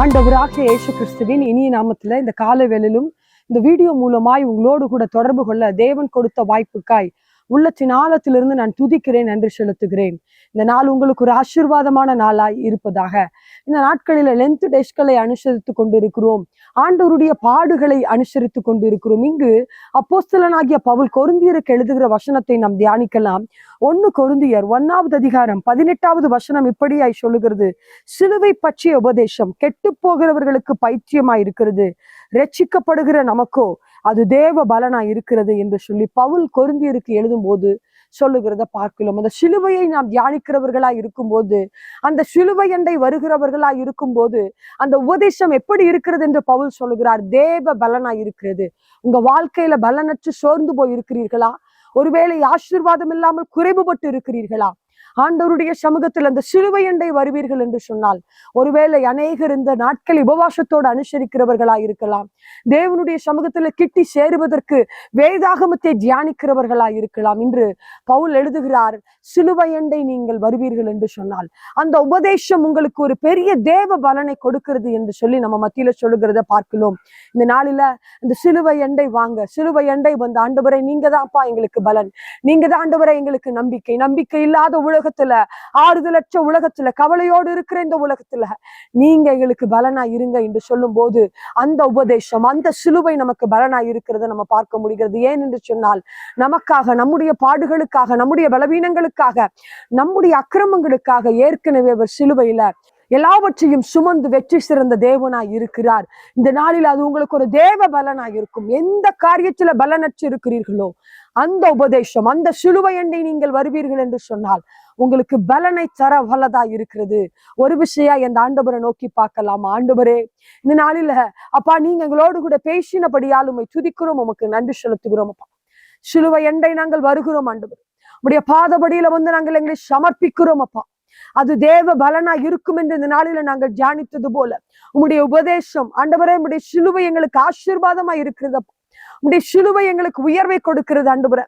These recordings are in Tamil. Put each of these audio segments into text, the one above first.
ஆண்டவராகிய இயேசு கிறிஸ்துவின் இனிய நாமத்துல இந்த கால வேளையிலும் இந்த வீடியோ மூலமாய் உங்களோடு கூட தொடர்பு கொள்ள தேவன் கொடுத்த வாய்ப்புக்காய் உள்ளத்தின் ஆழத்திலிருந்து நான் துதிக்கிறேன் என்று செலுத்துகிறேன். இந்த நாள் உங்களுக்கு ஒரு ஆசீர்வாதமான நாளாய் இருப்பதாக. இந்த நாட்களில லென்த் டேஸ்களை அனுசரித்து கொண்டிருக்கிறோம். ஆண்டவருடைய பாடுகளை அனுசரித்து கொண்டிருக்கிறோம். இங்கு அப்போஸ்தலனாகிய பவுல் கொரிந்தியருக்கு எழுதுகிற வசனத்தை நாம் தியானிக்கலாம். 1 கொரிந்தியர் 1வது அதிகாரம் 18வது வசனம் இப்படியாய் சொல்லுகிறது. சிலுவை பற்றிய உபதேசம் கெட்டு போகிறவர்களுக்கு பைத்தியமாய் இருக்கிறது, ரட்சிக்கப்படுகிற நமக்கோ அது தேவ பலனாய் இருக்கிறது என்று சொல்லி பவுல் கொரிந்தியருக்கு எழுதும் போது சொல்லுகிறத பார்க்கலாம். அந்த சிலுவையை நாம் தியானிக்கிறவர்களாய் இருக்கும்போது, அந்த சிலுவை அண்டை வருகிறவர்களாய் இருக்கும்போது அந்த உபதேசம் எப்படி இருக்கிறது என்று பவுல் சொல்லுகிறார். தேவ பலனாய் இருக்கிறது. உங்க வாழ்க்கையில பலனற்று சோர்ந்து போய் இருக்கிறீர்களா? ஒருவேளை ஆசீர்வாதம் இல்லாமல் குறைவுபட்டு இருக்கிறீர்களா? ஆண்டவருடைய சமூகத்தில் அந்த சிலுவை அண்டை வருவீர்கள் என்று சொன்னால், ஒருவேளை அநேகர் இந்த நாட்கள் உபவாசத்தோடு அனுசரிக்கிறவர்களாய் இருக்கலாம். தேவனுடைய சமூகத்துல கிட்டி சேருவதற்கு வேதாகமத்தை தியானிக்கிறவர்களாய் இருக்கலாம். இன்று பவுல் எழுதுகிறார், சிலுவை அண்டை நீங்கள் வருவீர்கள் என்று சொன்னால் அந்த உபதேசம் உங்களுக்கு ஒரு பெரிய தேவ பலனை கொடுக்கிறது என்று சொல்லி நம்ம மத்தியில சொல்லுகிறத பார்க்கலாம். இந்த நாளில இந்த சிலுவை அண்டை வாங்க, சிலுவை அண்டை வந்து ஆண்டவரை நீங்க தான்ப்பா எங்களுக்கு பலன், நீங்க தான் ஆண்டவரை எங்களுக்கு நம்பிக்கை. நம்பிக்கை இல்லாத உலகத்துல, ஆறுதலற்ற உலகத்துல, கவலையோடு இருக்கிற இந்த உலகத்துல நீங்க எங்களுக்கு பலனா இருங்க என்று சொல்லும் போது அந்த உபதேசம், அந்த சிலுவை நமக்கு பலனா இருக்கிறத நம்ம பார்க்க முடிகிறது. ஏன் என்று சொன்னால், நமக்காக, நம்முடைய பாடுகளுக்காக, நம்முடைய பலவீனங்களுக்காக, நம்முடைய அக்கிரமங்களுக்காக ஏற்கனவே அவர் சிலுவையில எல்லாவற்றையும் சுமந்து வெற்றி சிறந்த தேவனாய் இருக்கிறார். இந்த நாளில் அது உங்களுக்கு ஒரு தேவ பலனாய் இருக்கும். எந்த காரியத்துல பலனற்று இருக்கிறீர்களோ அந்த உபதேசம், அந்த சிலுவை அண்டை நீங்கள் வருவீர்கள் என்று சொன்னால் உங்களுக்கு பலனை தர வல்லதா இருக்கிறது. ஒரு விஷயம் இந்த ஆண்டவரை நோக்கி பார்க்கலாம். ஆண்டவரே, இந்த நாளில அப்பா நீங்க எங்களோடு கூட பேசினபடியால் உம்மை துதிக்கிறோம், உமக்கு நன்றி செலுத்துகிறோம். அப்பா சிலுவை அண்டை நாங்கள் வருகிறோம் ஆண்டவர், உடைய பாதபடியில வந்து நாங்கள் எங்களை சமர்ப்பிக்கிறோம். அப்பா அது தேவ பலனா இருக்கும் என்று இந்த நாளில நாங்கள் தியானித்தது போல உம்முடைய உபதேசம் ஆண்டவரே, உம்முடைய சிலுவை எங்களுக்கு ஆசீர்வாதமா இருக்கிறது. உம்முடைய சிலுவை எங்களுக்கு உயர்வை கொடுக்கிறது ஆண்டவரே.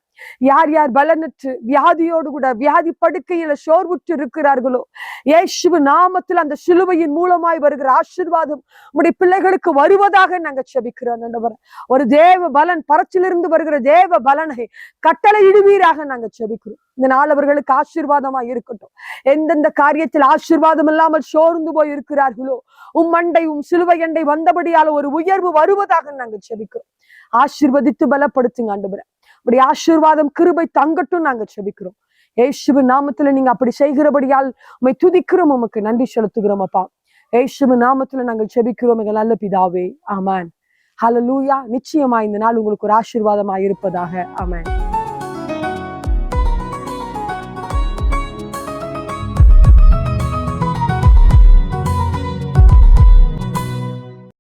யார் யார் பலனற்று வியாதியோடு கூட வியாதி படுக்கையில சோர்வுற்று இருக்கிறார்களோ, இயேசு நாமத்தில் அந்த சிலுவையின் மூலமாய் வருகிற ஆசீர்வாதம் உம்முடைய பிள்ளைகளுக்கு வருவதாக நாங்கள் செபிக்கிறோம் ஆண்டவரே. ஒரு தேவ பலன், பரச்சிலிருந்து வருகிற தேவ பலனை கட்டளை இடுவீராக நாங்கள் செபிக்கிறோம். இந்த நாள் அவர்களுக்கு ஆசீர்வாதமா இருக்கட்டும். எந்தெந்த காரியத்தில் ஆசீர்வாதம் இல்லாமல் சோர்ந்து போய் இருக்கிறார்களோ, உம்மண்டை சிலுவை அண்டை வந்தபடியால ஒரு உயர்வு வருவதாக நாங்கள் செபிக்கிறோம். ஆசீர்வதித்து பலப்படுத்துங்க ஆண்டவரே. அப்படி ஆசீர்வாதம் கிருபை தங்கட்டும் நாங்கள் செபிக்கிறோம். இயேசுவின் நாமத்துல நீங்க அப்படி செய்கிறபடியால் உம்மை துதிக்கிறோம், உமக்கு நன்றி செலுத்துகிறோம். அப்பா இயேசுவின் நாமத்துல நாங்கள் செபிக்கிறோம் எங்கள் நல்ல பிதாவே. ஆமென். ஹல்லேலூயா. நிச்சயமா இந்த நாள் உங்களுக்கு ஒரு ஆசீர்வாதமா இருப்பதாக. ஆமென்.